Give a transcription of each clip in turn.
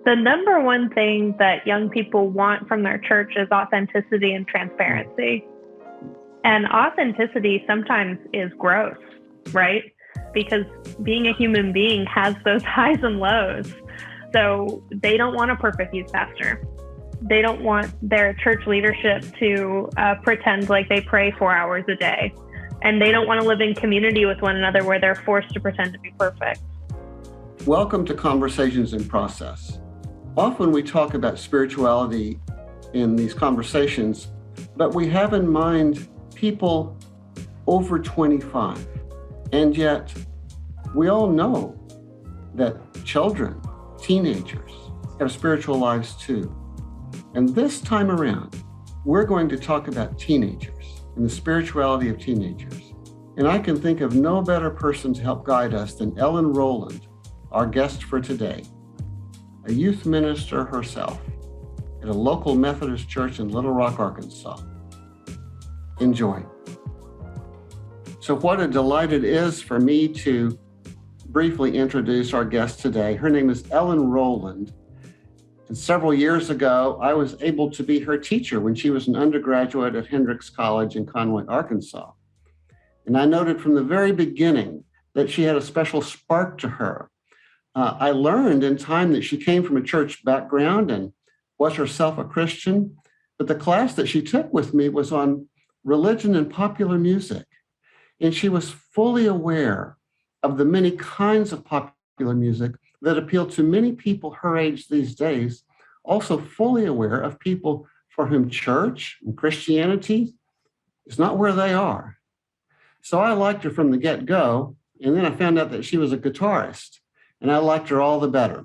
The number one thing that young people want from their church is authenticity and transparency. And authenticity sometimes is gross, right? Because being a human being has those highs and lows. So they don't want a perfect youth pastor. They don't want their church leadership to pretend like they pray 4 hours a day. And they don't want to live in community with one another where they're forced to pretend to be perfect. Welcome to Conversations in Process. Often we talk about spirituality in these conversations, but we have in mind people over 25. And yet we all know that children, teenagers, have spiritual lives too. And this time around, we're going to talk about teenagers and the spirituality of teenagers. And I can think of no better person to help guide us than Ellen Rowland, our guest for today, a youth minister herself at a local Methodist church in Little Rock, Arkansas. Enjoy. So what a delight it is for me to briefly introduce our guest today. Her name is Ellen Rowland. And several years ago, I was able to be her teacher when she was an undergraduate at Hendrix College in Conway, Arkansas. And I noted from the very beginning that she had a special spark to her. I learned in time that she came from a church background and was herself a Christian, but the class that she took with me was on religion and popular music. And she was fully aware of the many kinds of popular music that appeal to many people her age these days, also fully aware of people for whom church and Christianity is not where they are. So I liked her from the get-go, and then I found out that she was a guitarist. And I liked her all the better.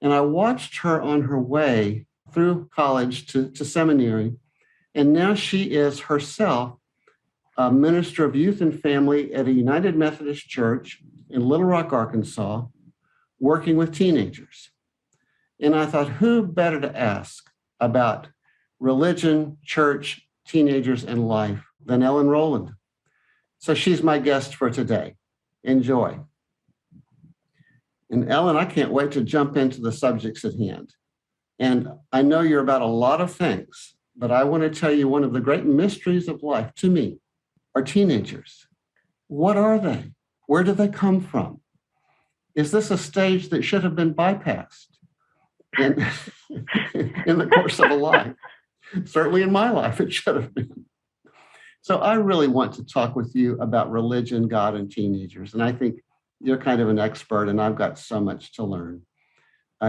And I watched her on her way through college to seminary. And now she is herself a minister of youth and family at a United Methodist church in Little Rock, Arkansas, working with teenagers. And I thought, who better to ask about religion, church, teenagers, and life than Ellen Rowland? So she's my guest for today. Enjoy. And Ellen, I can't wait to jump into the subjects at hand. And I know you're about a lot of things, but I want to tell you one of the great mysteries of life to me are teenagers. What are they? Where do they come from? Is this a stage that should have been bypassed in the course of a life? Certainly in my life, it should have been. So I really want to talk with you about religion, God, and teenagers. And I think you're kind of an expert, and I've got so much to learn.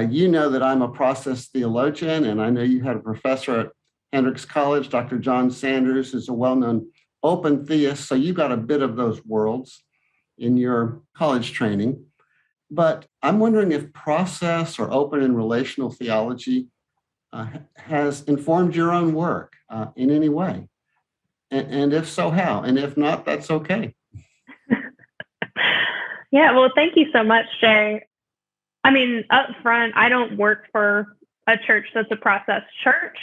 You know that I'm a process theologian, and I know you had a professor at Hendrix College, Dr. John Sanders, who's a well-known open theist, so you got a bit of those worlds in your college training. But I'm wondering if process or open and relational theology has informed your own work in any way. And if so, how? And if not, that's okay. Yeah, well, thank you so much, Jay. I mean, up front, I don't work for a church that's a process church.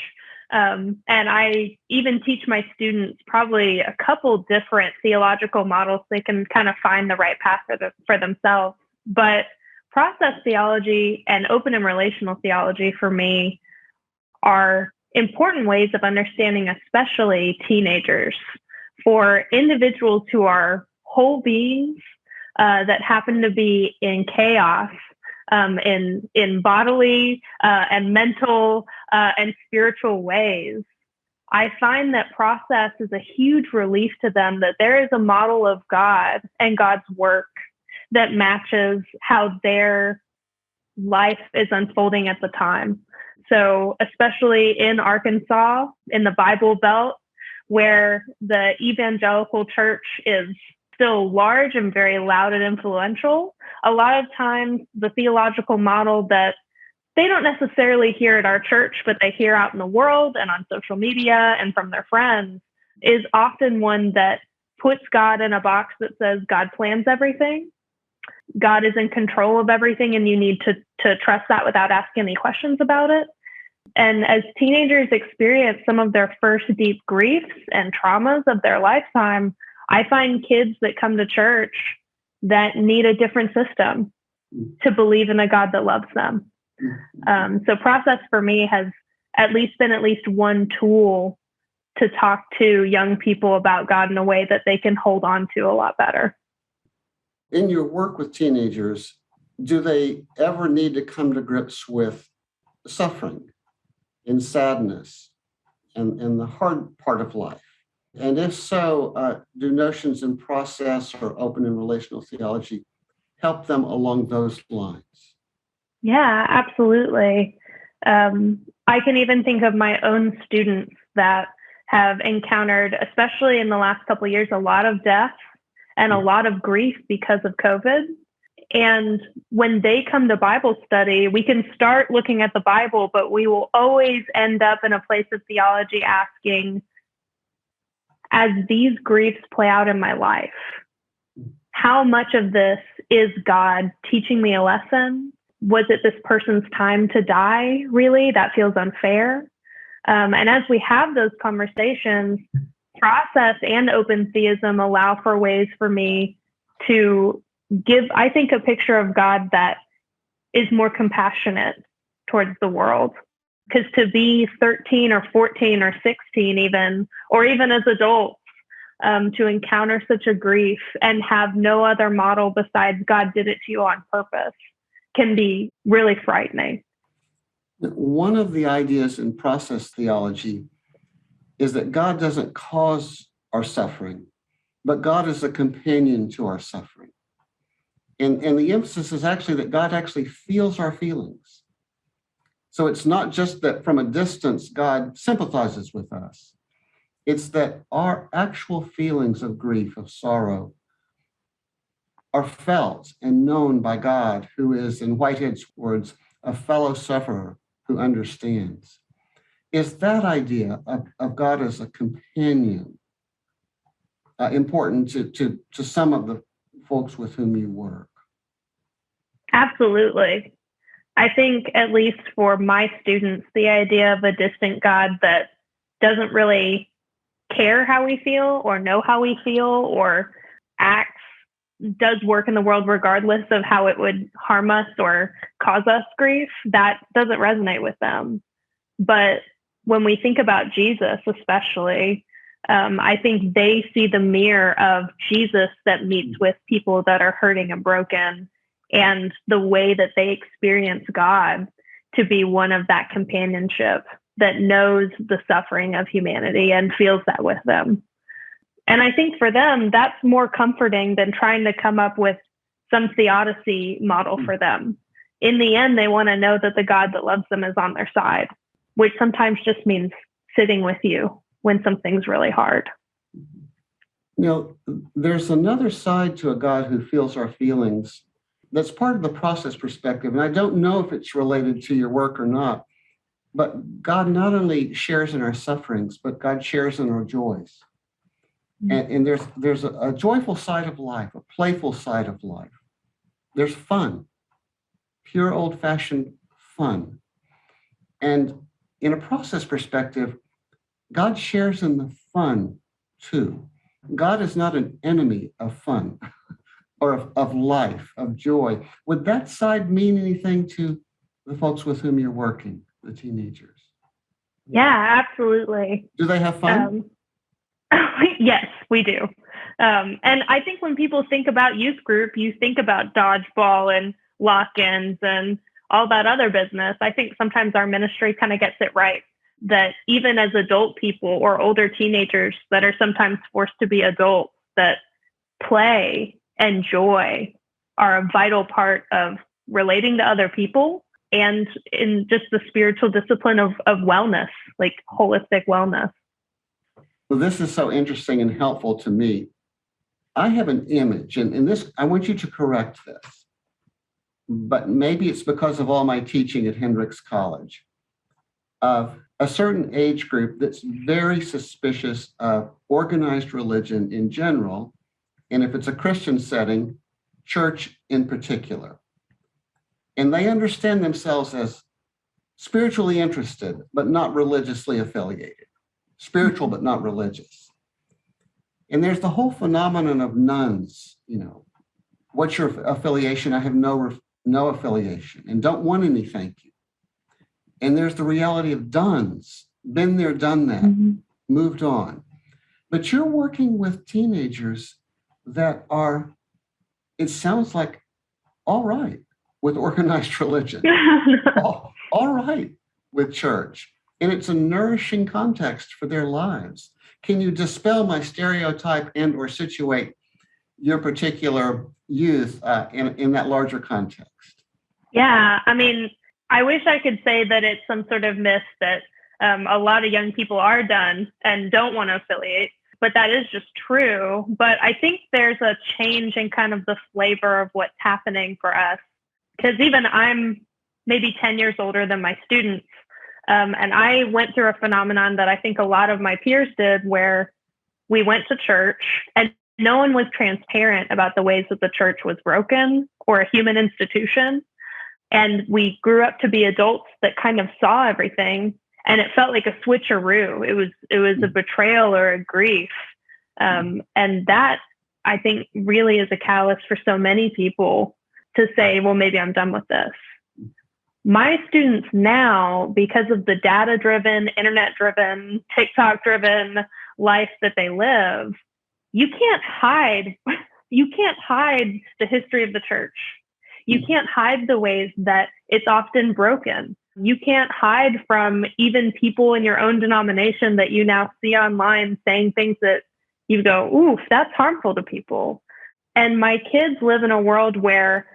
And I even teach my students probably a couple different theological models they can kind of find the right path for themselves. But process theology and open and relational theology for me are important ways of understanding, especially teenagers, for individuals who are whole beings that happen to be in chaos, in bodily and mental and spiritual ways. I find that process is a huge relief to them, that there is a model of God and God's work that matches how their life is unfolding at the time. So especially in Arkansas, in the Bible Belt, where the Evangelical church is still large and very loud and influential, a lot of times the theological model that they don't necessarily hear at our church, but they hear out in the world and on social media and from their friends, is often one that puts God in a box that says God plans everything. God is in control of everything, and you need to trust that without asking any questions about it. And as teenagers experience some of their first deep griefs and traumas of their lifetime, I find kids that come to church that need a different system to believe in a God that loves them. So process for me has at least been at least one tool to talk to young people about God in a way that they can hold on to a lot better. In your work with teenagers, do they ever need to come to grips with suffering and sadness and the hard part of life? And if so, do notions in process or open and relational theology help them along those lines? Yeah, absolutely. I can even think of my own students that have encountered, especially in the last couple of years, a lot of death and a lot of grief because of COVID. And when they come to Bible study, we can start looking at the Bible, but we will always end up in a place of theology asking, as these griefs play out in my life, how much of this is God teaching me a lesson? Was it this person's time to die, really? That feels unfair. And as we have those conversations, process and open theism allow for ways for me to give, I think, a picture of God that is more compassionate towards the world. Because to be 13 or 14 or 16 even, or even as adults, to encounter such a grief and have no other model besides God did it to you on purpose can be really frightening. One of the ideas in process theology is that God doesn't cause our suffering, but God is a companion to our suffering. And the emphasis is actually that God actually feels our feelings. So it's not just that from a distance, God sympathizes with us. It's that our actual feelings of grief, of sorrow, are felt and known by God, who is, in Whitehead's words, a fellow sufferer who understands. Is that idea of God as a companion important to some of the folks with whom you work? Absolutely. I think, at least for my students, the idea of a distant God that doesn't really care how we feel or know how we feel or acts, does work in the world regardless of how it would harm us or cause us grief, that doesn't resonate with them. But when we think about Jesus, especially, I think they see the mirror of Jesus that meets with people that are hurting and broken, and the way that they experience God to be one of that companionship that knows the suffering of humanity and feels that with them. And I think for them, that's more comforting than trying to come up with some theodicy model for them. In the end, they want to know that the God that loves them is on their side, which sometimes just means sitting with you when something's really hard. You know, there's another side to a God who feels our feelings that's part of the process perspective. And I don't know if it's related to your work or not, but God not only shares in our sufferings, but God shares in our joys. And there's a joyful side of life, a playful side of life. There's fun, pure old-fashioned fun. And in a process perspective, God shares in the fun too. God is not an enemy of fun or of life, of joy. Would that side mean anything to the folks with whom you're working, the teenagers? Yeah, absolutely. Do they have fun? Yes, we do. And I think when people think about youth group, you think about dodgeball and lock-ins and all that other business. I think sometimes our ministry kind of gets it right, that even as adult people or older teenagers that are sometimes forced to be adults, that play and joy are a vital part of relating to other people and in just the spiritual discipline of wellness, like holistic wellness. Well, this is so interesting and helpful to me. I have an image, and this, I want you to correct this, but maybe it's because of all my teaching at Hendrix College, of a certain age group that's very suspicious of organized religion in general, and if it's a Christian setting, church in particular. And they understand themselves as spiritually interested, but not religiously affiliated. Spiritual, but not religious. And there's the whole phenomenon of nuns, you know, what's your affiliation? I have no affiliation and don't want any, thank you. And there's the reality of dones, been there, done that, moved on. But you're working with teenagers that are, it sounds like, all right with organized religion, all right with church. And it's a nourishing context for their lives. Can you dispel my stereotype and or situate your particular youth in that larger context? Yeah, I mean, I wish I could say that it's some sort of myth that a lot of young people are done and don't want to affiliate, but that is just true. But I think there's a change in kind of the flavor of what's happening for us, because even I'm maybe 10 years older than my students. And I went through a phenomenon that I think a lot of my peers did, where we went to church and no one was transparent about the ways that the church was broken or a human institution. And we grew up to be adults that kind of saw everything, and it felt like a switcheroo. It was a betrayal or a grief. And that, I think, really is a catalyst for so many people to say, well, maybe I'm done with this. My students now, because of the data-driven, internet-driven, TikTok-driven life that they live, you can't hide the history of the church. You can't hide the ways that it's often broken. You can't hide from even people in your own denomination that you now see online saying things that you go, ooh, that's harmful to people. And my kids live in a world where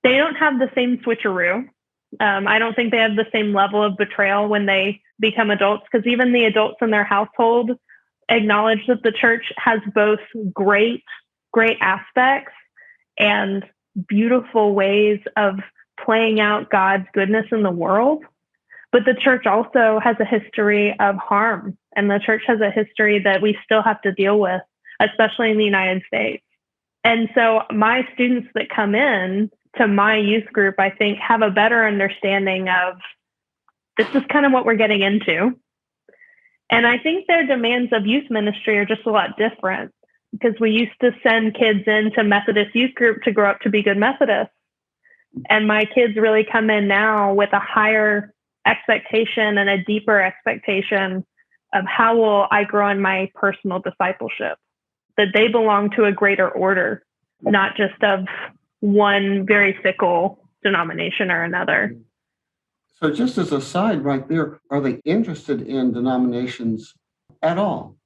they don't have the same switcheroo. I don't think they have the same level of betrayal when they become adults, because even the adults in their household acknowledge that the church has both great aspects and beautiful ways of playing out God's goodness in the world. But the church also has a history of harm, and the church has a history that we still have to deal with, especially in the United States. And so my students that come in to my youth group, I think, have a better understanding of this is kind of what we're getting into. And I think their demands of youth ministry are just a lot different, because we used to send kids into Methodist youth group to grow up to be good Methodists. And my kids really come in now with a higher expectation and a deeper expectation of how will I grow in my personal discipleship, that they belong to a greater order, not just of one very fickle denomination or another. So just as a side right there, are they interested in denominations at all?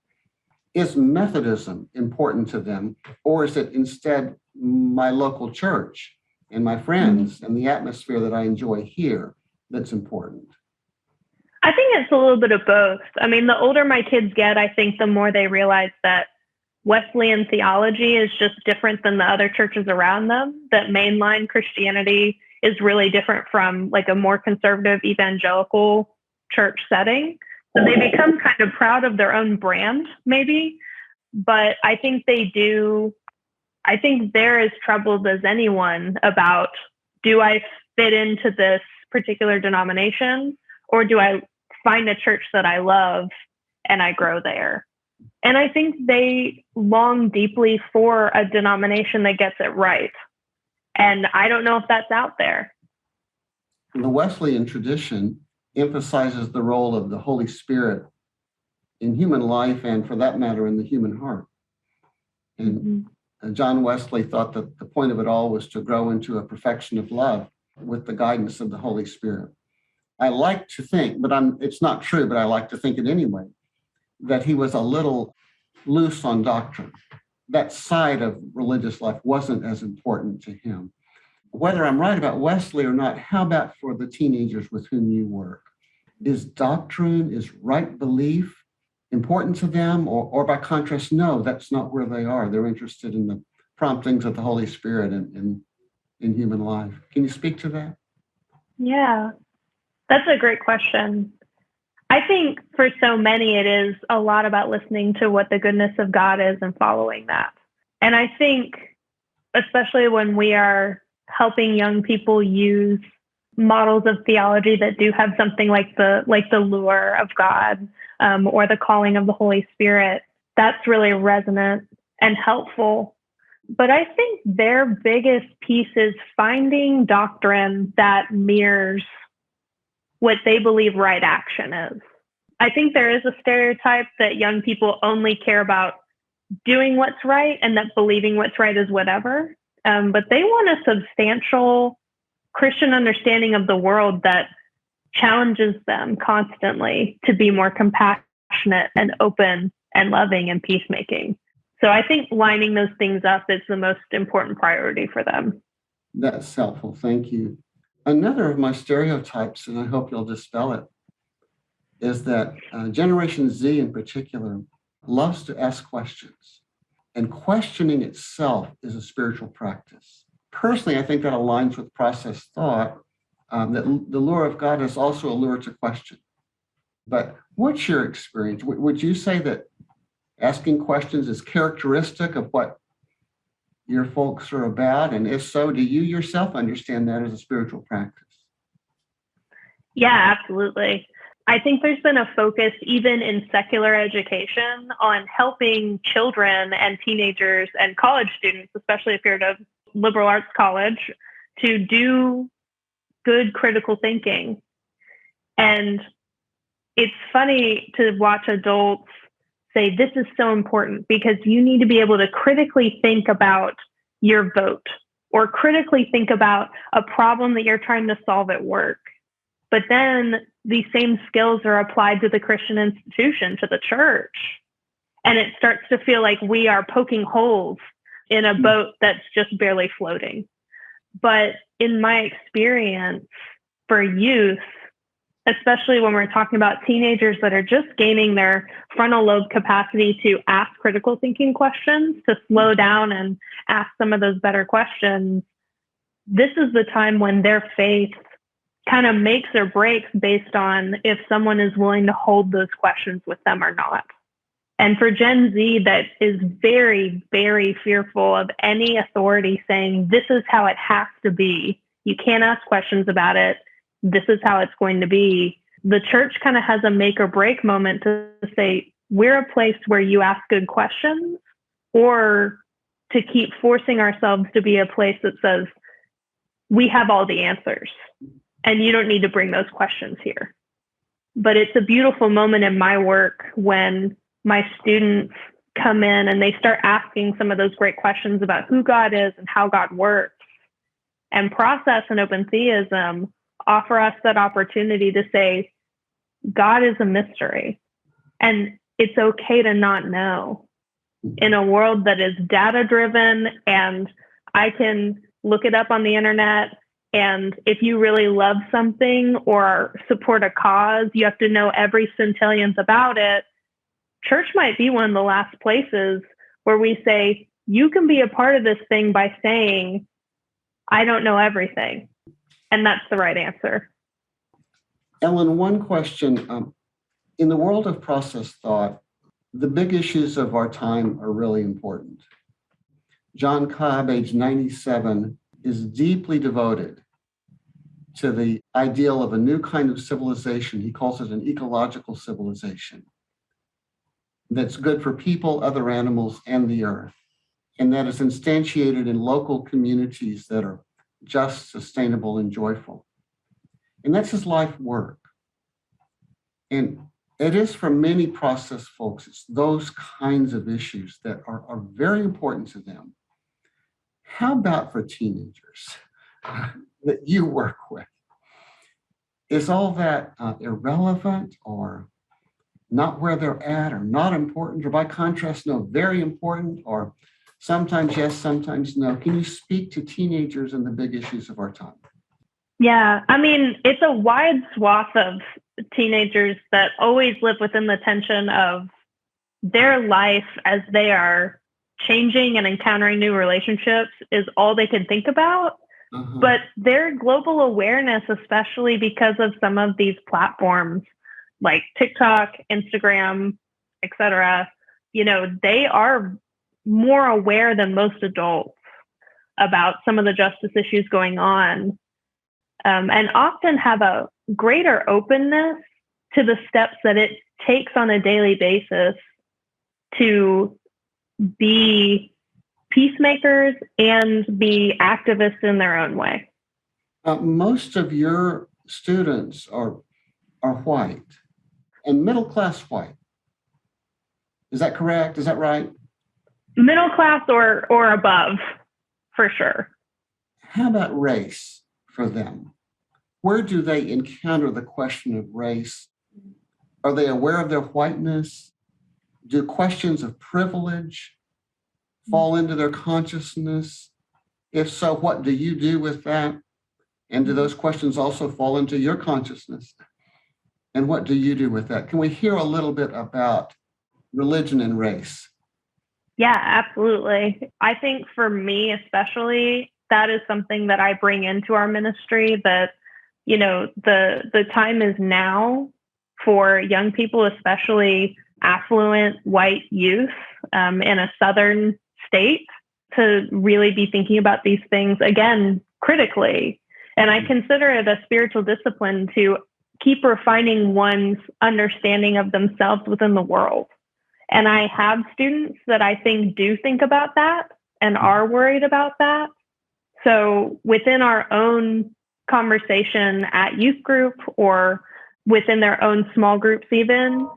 Is Methodism important to them, or is it instead my local church and my friends and the atmosphere that I enjoy here that's important? I think it's a little bit of both. I mean, the older my kids get, I think the more they realize that Wesleyan theology is just different than the other churches around them, that mainline Christianity is really different from like a more conservative evangelical church setting. So they become kind of proud of their own brand, maybe. But I think they do. I think they're as troubled as anyone about, do I fit into this particular denomination, or do I find a church that I love and I grow there? And I think they long deeply for a denomination that gets it right. And I don't know if that's out there. The Wesleyan tradition emphasizes the role of the Holy Spirit in human life, and for that matter, in the human heart. And John Wesley thought that the point of it all was to grow into a perfection of love with the guidance of the Holy Spirit. I like to think, but it's not true, but I like to think it anyway, that he was a little loose on doctrine. That side of religious life wasn't as important to him. Whether I'm right about Wesley or not, how about for the teenagers with whom you work? Is doctrine, is right belief important to them? Or by contrast, no, that's not where they are. They're interested in the promptings of the Holy Spirit in human life. Can you speak to that? Yeah, that's a great question. I think for so many, it is a lot about listening to what the goodness of God is and following that. And I think, especially when we are helping young people use models of theology that do have something like the lure of God or the calling of the Holy Spirit, that's really resonant and helpful. But I think their biggest piece is finding doctrine that mirrors what they believe right action is. I think there is a stereotype that young people only care about doing what's right and that believing what's right is whatever. But they want a substantial Christian understanding of the world that challenges them constantly to be more compassionate and open and loving and peacemaking. So I think lining those things up is the most important priority for them. That's helpful. Thank you. Another of my stereotypes, and I hope you'll dispel it, is that Generation Z in particular loves to ask questions. And questioning itself is a spiritual practice. Personally, I think that aligns with process thought, that the lure of God is also a lure to question. But what's your experience? Would you say that asking questions is characteristic of what your folks are about? And if so, do you yourself understand that as a spiritual practice? Yeah, absolutely. I think there's been a focus, even in secular education, on helping children and teenagers and college students, especially if you're at a liberal arts college, to do good critical thinking. And it's funny to watch adults say, this is so important because you need to be able to critically think about your vote or critically think about a problem that you're trying to solve at work. But then these same skills are applied to the Christian institution, to the church. And it starts to feel like we are poking holes in a boat that's just barely floating. But in my experience for youth, especially when we're talking about teenagers that are just gaining their frontal lobe capacity to ask critical thinking questions, to slow down and ask some of those better questions, this is the time when their faith kind of makes or breaks based on if someone is willing to hold those questions with them or not. And for Gen Z that is very, very fearful of any authority saying, this is how it has to be, you can't ask questions about it, this is how it's going to be, the church kind of has a make or break moment to say, we're a place where you ask good questions, or to keep forcing ourselves to be a place that says, we have all the answers and you don't need to bring those questions here. But it's a beautiful moment in my work when my students come in and they start asking some of those great questions about who God is and how God works. And Process and Open Theism offer us that opportunity to say, God is a mystery, and it's okay to not know. In a world that is data-driven, and I can look it up on the internet, and if you really love something or support a cause, you have to know every centillionth about it. Church might be one of the last places where we say, you can be a part of this thing by saying, I don't know everything. And that's the right answer. Ellen, one question. In the world of process thought, the big issues of our time are really important. John Cobb, age 97, is deeply devoted to the ideal of a new kind of civilization. He calls it an ecological civilization that's good for people, other animals, and the earth, and that is instantiated in local communities that are just, sustainable, and joyful. And that's his life work. And it is for many process folks, it's those kinds of issues that are very important to them. How about for teenagers that you work with? Is all that irrelevant or not where they're at, or not important, or by contrast, no, very important, or sometimes yes, sometimes no? Can you speak to teenagers and the big issues of our time? Yeah, I mean, it's a wide swath of teenagers that always live within the tension of their life as they are changing and encountering new relationships is all they can think about. But their global awareness, especially because of some of these platforms like TikTok, Instagram, etc., they are more aware than most adults about some of the justice issues going on, and often have a greater openness to the steps that it takes on a daily basis to be peacemakers and be activists in their own way. Most of your students are are white and middle class white. Is that correct? Is that right? Middle class or above, for sure. How about race for them? Where do they encounter the question of race? Are they aware of their whiteness? Do questions of privilege fall into their consciousness? If so, what do you do with that? And do those questions also fall into your consciousness? And what do you do with that? Can we hear a little bit about religion and race? Yeah, absolutely. I think for me, especially, that is something that I bring into our ministry, that, you know, the time is now for young people, especially affluent white youth in a southern state, to really be thinking about these things, again, critically. And I consider it a spiritual discipline to keep refining one's understanding of themselves within the world. And I have students that I think do think about that and are worried about that. So within our own conversation at youth group or within their own small groups even,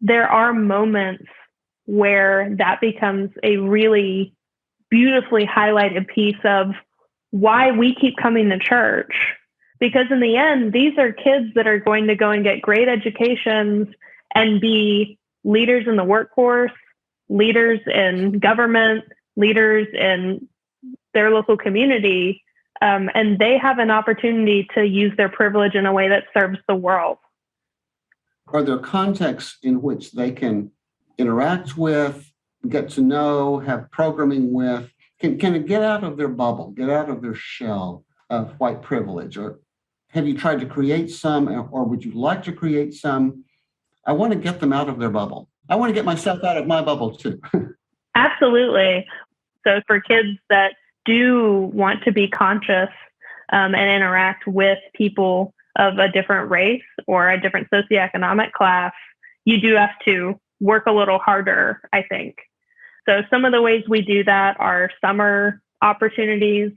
there are moments where that becomes a really beautifully highlighted piece of why we keep coming to church. Because in the end, these are kids that are going to go and get great educations and be leaders in the workforce, leaders in government, leaders in their local community, and they have an opportunity to use their privilege in a way that serves the world. Are there contexts in which they can interact with, get to know, have programming with? Can it get out of their bubble, get out of their shell of white privilege? Or have you tried to create some, or would you like to create some? I want to get them out of their bubble. I want to get myself out of my bubble too. Absolutely. So for kids that do want to be conscious and interact with people of a different race or a different socioeconomic class, you do have to work a little harder, I think. So some of the ways we do that are summer opportunities.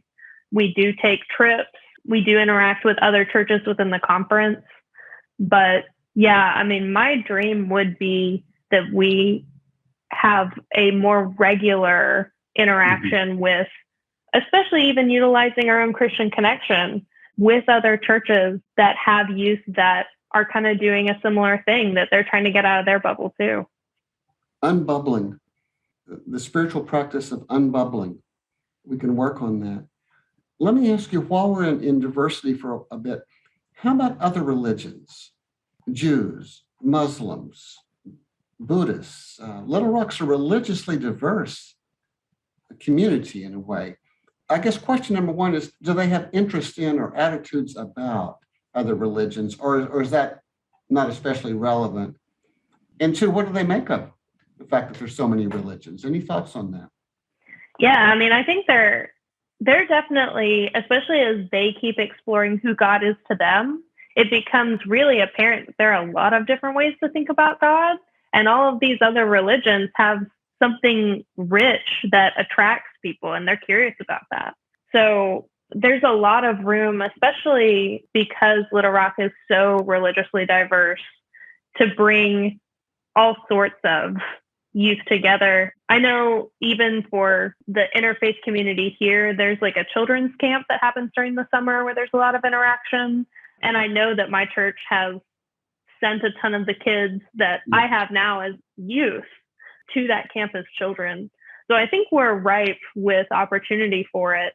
We do take trips. We do interact with other churches within the conference. But yeah, I mean, my dream would be that we have a more regular interaction with, especially even utilizing our own Christian connection with other churches that have youth that are kind of doing a similar thing, that they're trying to get out of their bubble too. Unbubbling, the spiritual practice of unbubbling. We can work on that. Let me ask you, while we're in diversity for a bit, how about other religions? Jews, Muslims, Buddhists. Little Rock's a religiously diverse community in a way. I guess question number one is, do they have interest in or attitudes about other religions, or is that not especially relevant? And two, what do they make of the fact that there's so many religions? Any thoughts on that? Yeah, I mean, I think they're definitely, especially as they keep exploring who God is to them, it becomes really apparent that there are a lot of different ways to think about God. And all of these other religions have something rich that attracts people, and they're curious about that. So there's a lot of room, especially because Little Rock is so religiously diverse, to bring all sorts of youth together. I know even for the interfaith community here, there's like a children's camp that happens during the summer where there's a lot of interaction. And I know that my church has sent a ton of the kids that I have now as youth to that camp as children. So I think we're ripe with opportunity for it.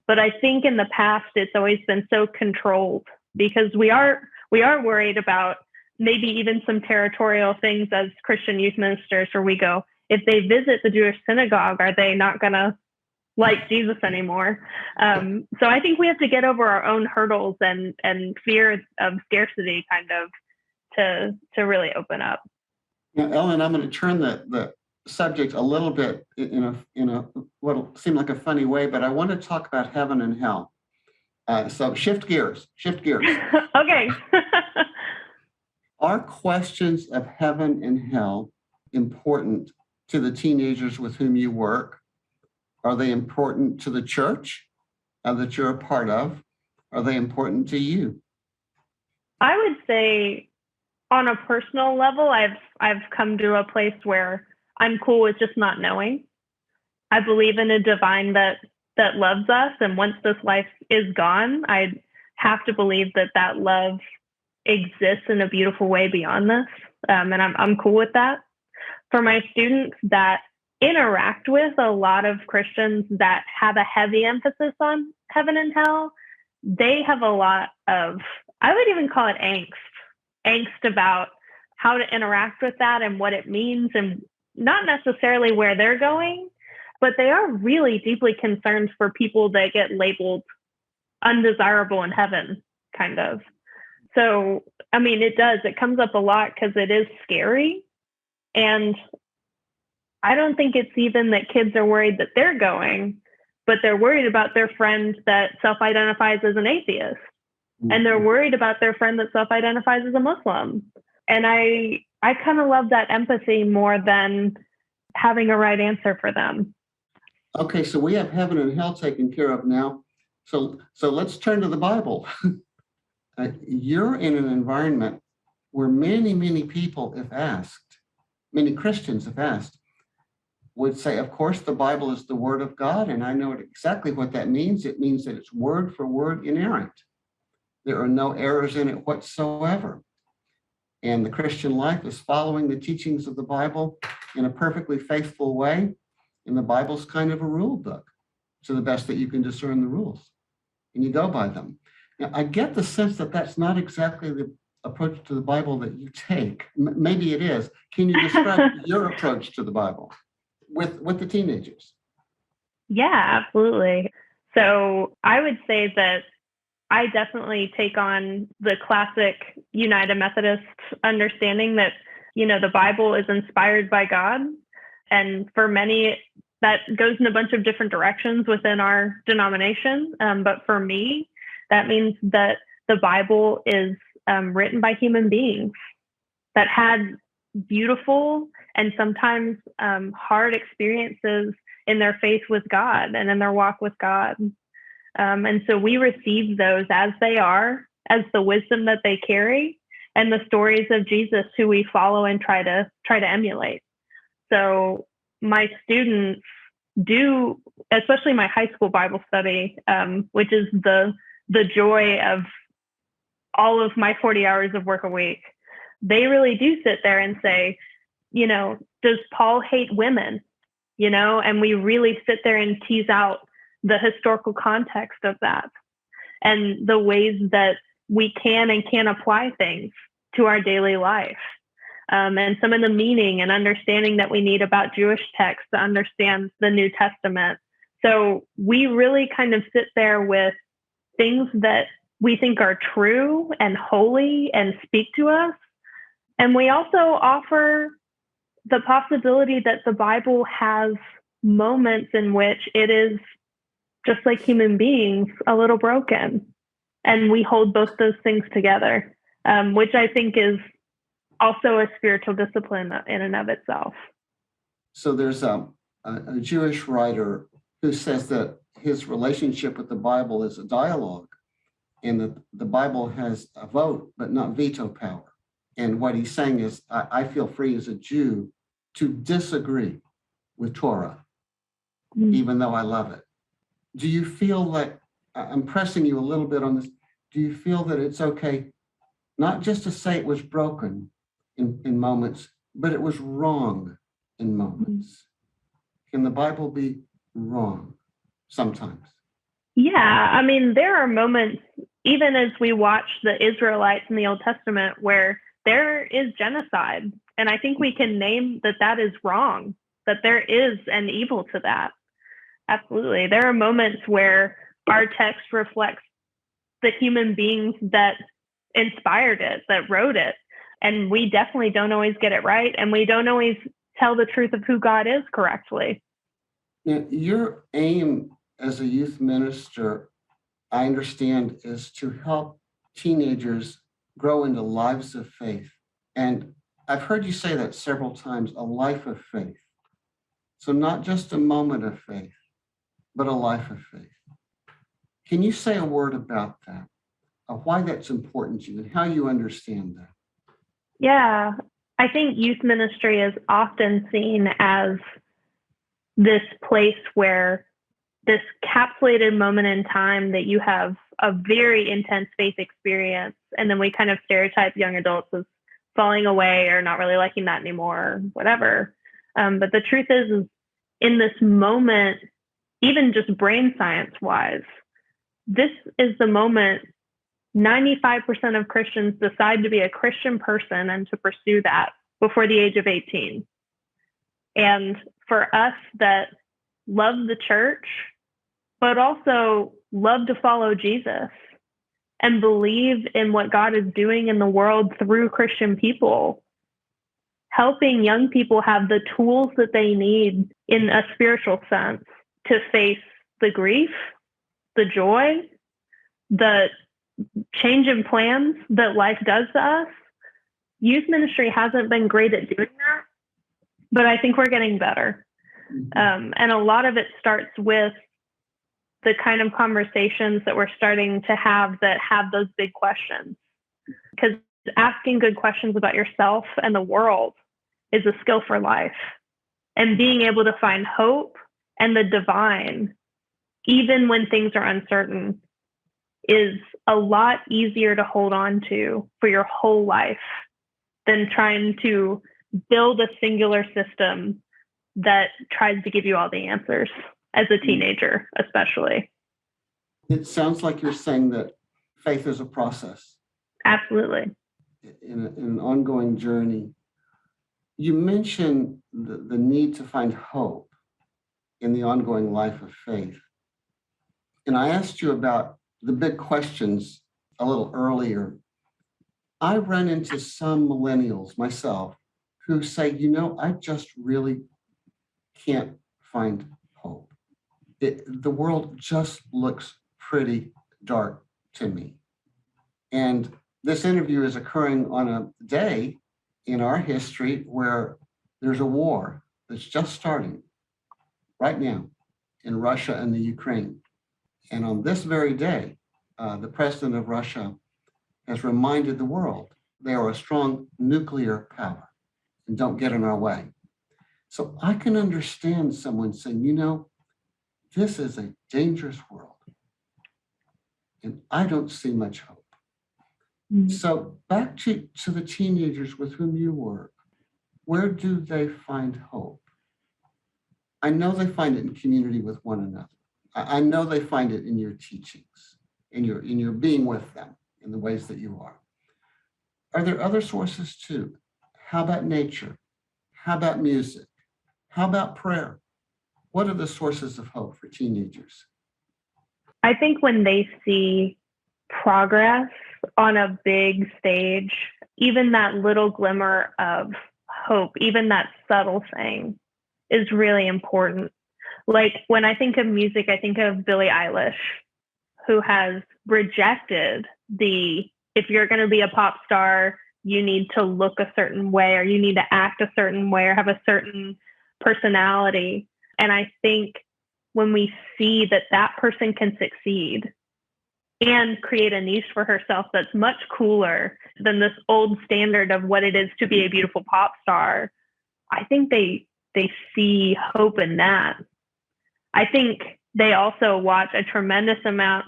But I think in the past, it's always been so controlled because we are worried about maybe even some territorial things as Christian youth ministers, where we go, if they visit the Jewish synagogue, are they not going to like Jesus anymore? So I think we have to get over our own hurdles and fear of scarcity kind of to really open up. Now, Ellen, I'm going to turn the subject a little bit in a what'll seem like a funny way, but I want to talk about heaven and hell. So shift gears. Okay. Are questions of heaven and hell important to the teenagers with whom you work? Are they important to the church that you're a part of? Are they important to you? I would say on a personal level, I've come to a place where I'm cool with just not knowing. I believe in a divine that loves us, and once this life is gone, I have to believe that love exists in a beautiful way beyond this, and I'm cool with that. For my students that interact with a lot of Christians that have a heavy emphasis on heaven and hell, they have a lot of, I would even call it angst about how to interact with that and what it means, and not necessarily where they're going, but they are really deeply concerned for people that get labeled undesirable in heaven, kind of. So, I mean, it comes up a lot because it is scary. And I don't think it's even that kids are worried that they're going, but they're worried about their friend that self-identifies as an atheist. And they're worried about their friend that self-identifies as a Muslim. And I kind of love that empathy more than having a right answer for them. Okay, so we have heaven and hell taken care of now. So let's turn to the Bible. You're in an environment where many people, if asked, many Christians, if asked, would say, of course, the Bible is the Word of God, and I know exactly what that means. It means that it's word for word inerrant. There are no errors in it whatsoever. And the Christian life is following the teachings of the Bible in a perfectly faithful way. And the Bible's kind of a rule book to the best that you can discern the rules. And you go by them. Now, I get the sense that that's not exactly the approach to the Bible that you take. Maybe it is. Can you describe your approach to the Bible with the teenagers? Yeah, absolutely. So I would say that I definitely take on the classic United Methodist understanding that, the Bible is inspired by God. And for many, that goes in a bunch of different directions within our denomination. But for me, that means that the Bible is written by human beings that had beautiful and sometimes hard experiences in their faith with God and in their walk with God. And so we receive those as they are, as the wisdom that they carry, and the stories of Jesus who we follow and try to emulate. So my students do, especially my high school Bible study, which is the joy of all of my 40 hours of work a week. They really do sit there and say, does Paul hate women? And we really sit there and tease out the historical context of that and the ways that we can and can't apply things to our daily life. And some of the meaning and understanding that we need about Jewish texts to understand the New Testament. So we really kind of sit there with things that we think are true and holy and speak to us. And we also offer the possibility that the Bible has moments in which it is, just like human beings, a little broken. And we hold both those things together, which I think is also a spiritual discipline in and of itself. So there's a Jewish writer who says that his relationship with the Bible is a dialogue, and that the Bible has a vote, but not veto power. And what he's saying is, I feel free as a Jew to disagree with Torah, even though I love it. Do you feel like, I'm pressing you a little bit on this, do you feel that it's okay not just to say it was broken in moments, but it was wrong in moments? Can the Bible be wrong sometimes? Yeah, I mean, there are moments, even as we watch the Israelites in the Old Testament, where there is genocide. And I think we can name that is wrong, that there is an evil to that. Absolutely. There are moments where our text reflects the human beings that inspired it, that wrote it. And we definitely don't always get it right. And we don't always tell the truth of who God is correctly. Now, your aim as a youth minister, I understand, is to help teenagers grow into lives of faith. And I've heard you say that several times, a life of faith. So not just a moment of faith, but a life of faith. Can you say a word about that? why that's important to you and how you understand that. Yeah, I think youth ministry is often seen as this place where this capsulated moment in time that you have a very intense faith experience, and then we kind of stereotype young adults as falling away or not really liking that anymore, or whatever. But the truth is in this moment, even just brain science wise, this is the moment 95% of Christians decide to be a Christian person and to pursue that before the age of 18. And for us that love the church, but also love to follow Jesus and believe in what God is doing in the world through Christian people, helping young people have the tools that they need in a spiritual sense to face the grief, the joy, the change in plans that life does to us. Youth ministry hasn't been great at doing that, but I think we're getting better. And a lot of it starts with the kind of conversations that we're starting to have that have those big questions. Because asking good questions about yourself and the world is a skill for life. And being able to find hope and the divine, even when things are uncertain, is a lot easier to hold on to for your whole life than trying to build a singular system that tries to give you all the answers as a teenager, especially. It sounds like you're saying that faith is a process. Absolutely. In an ongoing journey. You mentioned the need to find hope in the ongoing life of faith. And I asked you about the big questions a little earlier. I run into some millennials myself who say, I just really can't find hope. The world just looks pretty dark to me. And this interview is occurring on a day in our history where there's a war that's just starting right now in Russia and the Ukraine. And on this very day, the president of Russia has reminded the world they are a strong nuclear power and don't get in our way. So I can understand someone saying, this is a dangerous world and I don't see much hope. Mm-hmm. So back to the teenagers with whom you work, where do they find hope? I know they find it in community with one another. I know they find it in your teachings, in your being with them in the ways that you are. Are there other sources too? How about nature? How about music? How about prayer? What are the sources of hope for teenagers? I think when they see progress on a big stage, even that little glimmer of hope, even that subtle thing is really important. Like when I think of music, I think of Billie Eilish, who has rejected if you're going to be a pop star, you need to look a certain way, or you need to act a certain way, or have a certain personality. And I think when we see that person can succeed and create a niche for herself that's much cooler than this old standard of what it is to be a beautiful pop star, I think they see hope in that. I think they also watch a tremendous amount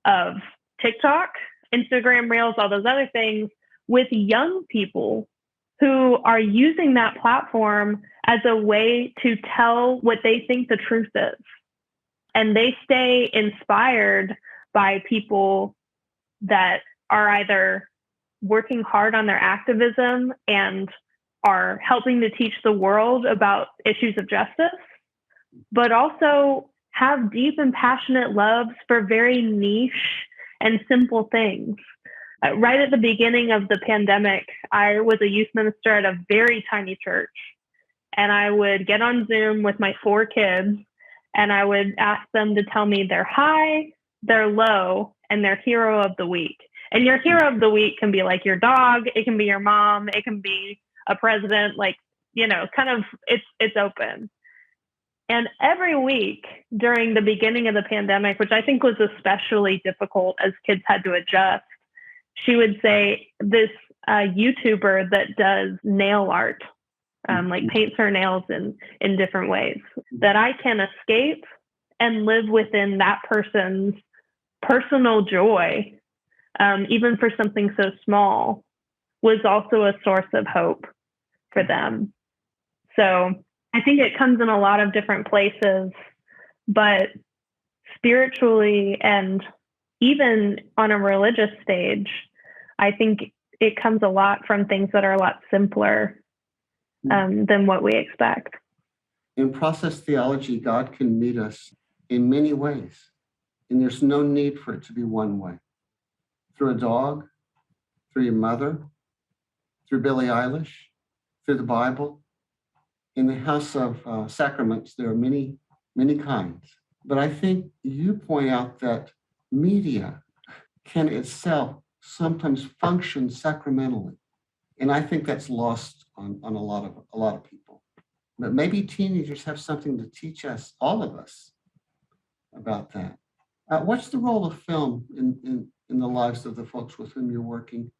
of TikTok, Instagram Reels, all those other things with young people who are using that platform as a way to tell what they think the truth is. And they stay inspired by people that are either working hard on their activism and are helping to teach the world about issues of justice, but also have deep and passionate loves for very niche and simple things. Right at the beginning of the pandemic, I was a youth minister at a very tiny church, and I would get on Zoom with my 4 kids, and I would ask them to tell me their high, their low, and their hero of the week. And your hero of the week can be like your dog, it can be your mom, it can be a president, kind of it's open. And every week during the beginning of the pandemic, which I think was especially difficult as kids had to adjust, she would say this YouTuber that does nail art, like paints her nails in different ways, that I can escape and live within that person's personal joy, even for something so small, was also a source of hope for them. So I think it comes in a lot of different places, but spiritually and even on a religious stage, I think it comes a lot from things that are a lot simpler than what we expect. In process theology, God can meet us in many ways, and there's no need for it to be one way. Through a dog, through your mother, through Billie Eilish, through the Bible. In the House of Sacraments, there are many, many kinds. But I think you point out that media can itself sometimes function sacramentally. And I think that's lost on a lot of people. But maybe teenagers have something to teach us, all of us, about that. What's the role of film in the lives of the folks with whom you're working,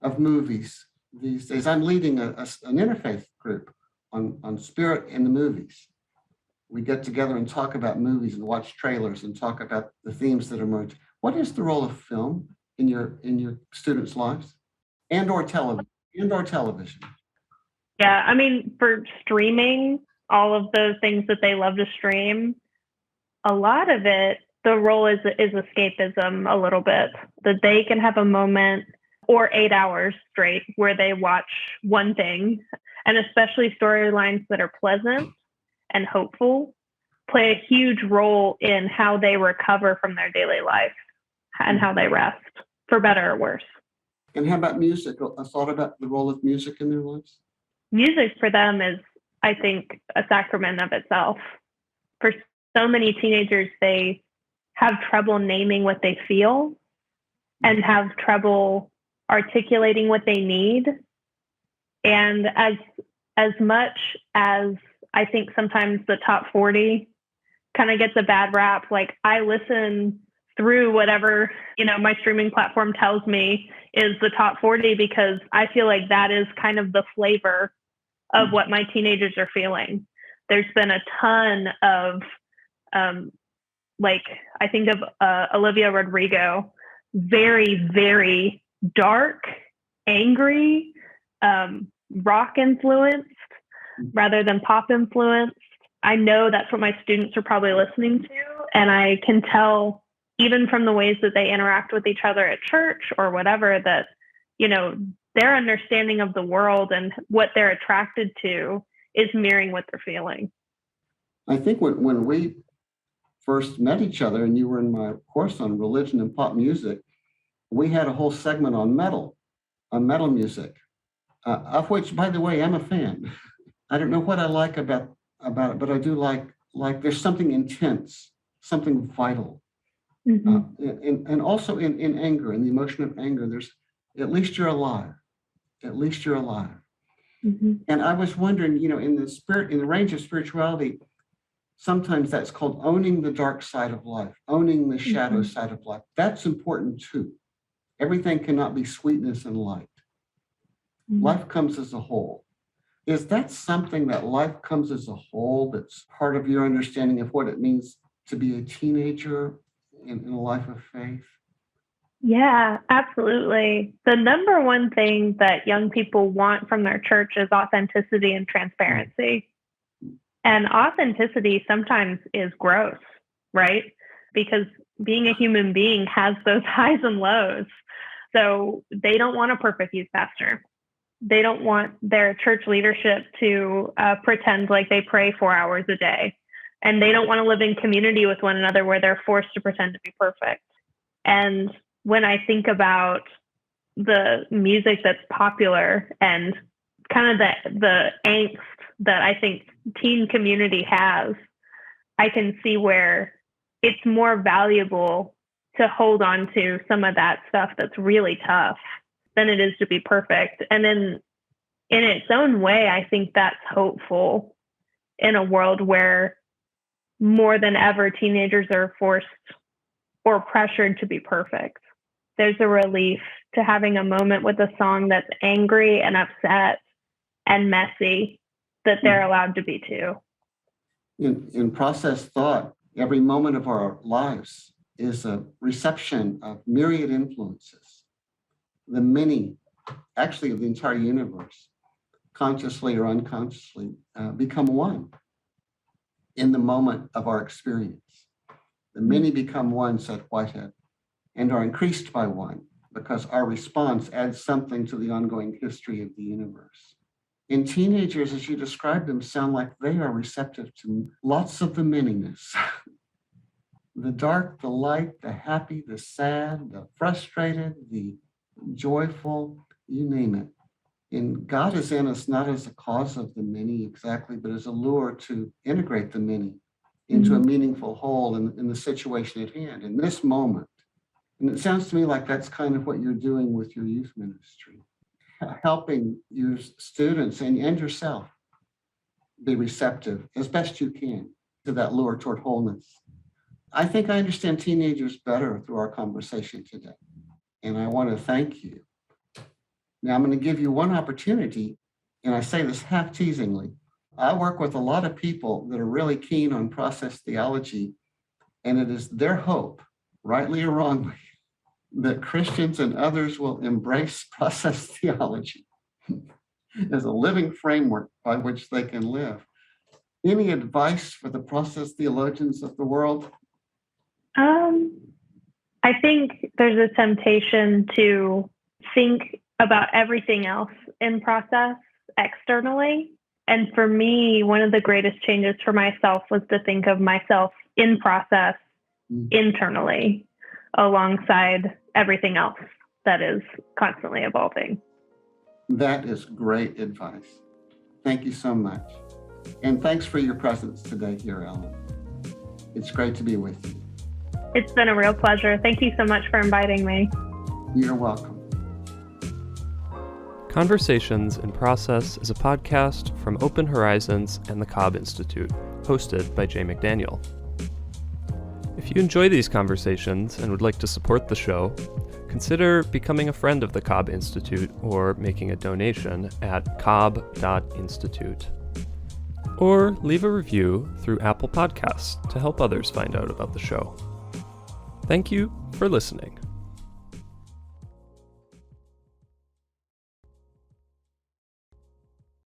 of movies these days? I'm leading an interfaith group on spirit in the movies. We get together and talk about movies and watch trailers and talk about the themes that emerge. What is the role of film in your students' lives and/or television? Yeah, I mean, for streaming, all of those things that they love to stream, a lot of it, the role is escapism a little bit, that they can have a moment or 8 hours straight where they watch one thing, and especially storylines that are pleasant and hopeful play a huge role in how they recover from their daily life and how they rest, for better or worse. And how about music? A thought about the role of music in their lives? Music for them is, I think, a sacrament of itself. For so many teenagers, they have trouble naming what they feel and have trouble articulating what they need. And as much as I think sometimes the top 40 kind of gets a bad rap, like I listen through whatever, my streaming platform tells me is the top 40, because I feel like that is kind of the flavor of what my teenagers are feeling. There's been a ton of, I think of Olivia Rodrigo, very, very dark, angry, rock influenced rather than pop influenced. I know that's what my students are probably listening to. And I can tell, even from the ways that they interact with each other at church or whatever, that, their understanding of the world and what they're attracted to is mirroring what they're feeling. I think when we first met each other, and you were in my course on religion and pop music, we had a whole segment on metal music, of which, by the way, I'm a fan. I don't know what I like about it, but I do like there's something intense, something vital. Mm-hmm. And also in anger, in the emotion of anger, there's at least you're alive. At least you're alive. Mm-hmm. And I was wondering, in the range of spirituality, sometimes that's called owning the dark side of life, owning the shadow side of life. That's important too. Everything cannot be sweetness and light. Mm-hmm. Life comes as a whole. Is that something that life comes as a whole that's part of your understanding of what it means to be a teenager in a life of faith? Yeah, absolutely. The number one thing that young people want from their church is authenticity and transparency. And authenticity sometimes is gross, right? Because being a human being has those highs and lows. So they don't want a perfect youth pastor. They don't want their church leadership to pretend like they pray 4 hours a day. And they don't want to live in community with one another where they're forced to pretend to be perfect. And when I think about the music that's popular and kind of the angst that I think teen community has, I can see where it's more valuable to hold on to some of that stuff that's really tough than it is to be perfect. And in its own way, I think that's hopeful in a world where more than ever teenagers are forced or pressured to be perfect. there's a relief to having a moment with a song that's angry and upset and messy that they're allowed to be too. In process thought, every moment of our lives is a reception of myriad influences. The many, actually of the entire universe, consciously or unconsciously, become one in the moment of our experience. The many become one, said Whitehead, and are increased by one because our response adds something to the ongoing history of the universe. And teenagers, as you describe them, sound like they are receptive to lots of the manyness. The dark, the light, the happy, the sad, the frustrated, the joyful, you name it. And God is in us not as a cause of the many exactly, but as a lure to integrate the many into a meaningful whole in the situation at hand, in this moment. And it sounds to me like that's kind of what you're doing with your youth ministry, helping your students and yourself be receptive as best you can to that lure toward wholeness. I think I understand teenagers better through our conversation today, and I want to thank you. Now, I'm going to give you one opportunity, and I say this half teasingly. I work with a lot of people that are really keen on process theology, and it is their hope, rightly or wrongly, that Christians and others will embrace process theology as a living framework by which they can live. Any advice for the process theologians of the world? I think there's a temptation to think about everything else in process externally. And for me, one of the greatest changes for myself was to think of myself in process internally alongside everything else that is constantly evolving. That is great advice. Thank you so much. And thanks for your presence today here, Ellen. It's great to be with you. It's been a real pleasure. Thank you so much for inviting me. You're welcome. Conversations in Process is a podcast from Open Horizons and the Cobb Institute, hosted by Jay McDaniel. If you enjoy these conversations and would like to support the show, consider becoming a friend of the Cobb Institute or making a donation at cobb.institute. Or leave a review through Apple Podcasts to help others find out about the show. Thank you for listening.